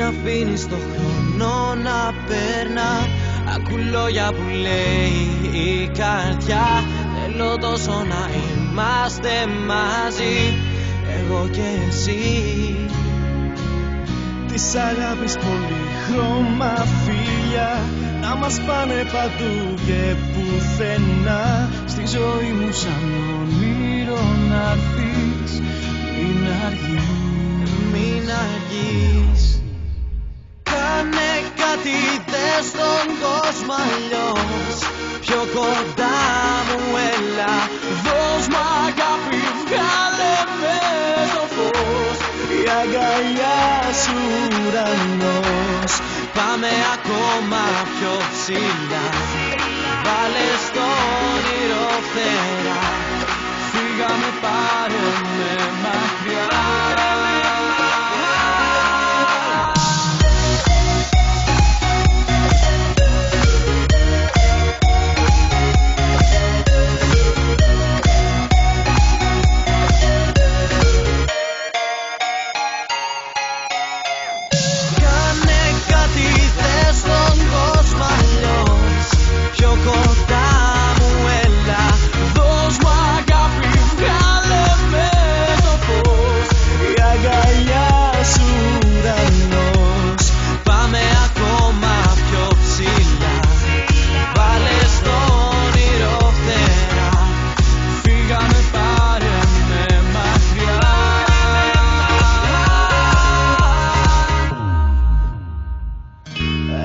αφήνεις το χρόνο να περνά. Ακού λόγια που λέει η καρδιά. Θέλω τόσο να είμαστε μαζί, εγώ και εσύ. Της αγάπης πολύχρωμα φίλια να μας πάνε παντού και πουθενά. Στη ζωή μου σαν όνειρο να'ρθείς, μην αργείς, μην αργείς. Κάνε κάτι, δες τον κόσμο αλλιώς. Πιο κοντά μου έλα, δώσ' μ' αγάπη, βγάλε με το φως. Η αγκαλιά σου ουρανός. Πάμε ακόμα πιο ψηλά, βάλε στο όνειρο φτερά. Φύγαμε, πάρε με μακριά.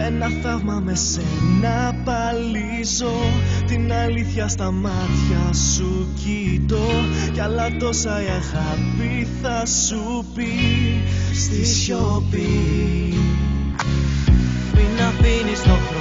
Ένα θαύμα με σένα παλίζω, την αλήθεια στα μάτια σου κοιτώ. Κι άλλα τόσα η αγάπη θα σου πει στη σιωπή. Μην αφήνεις το χρόνο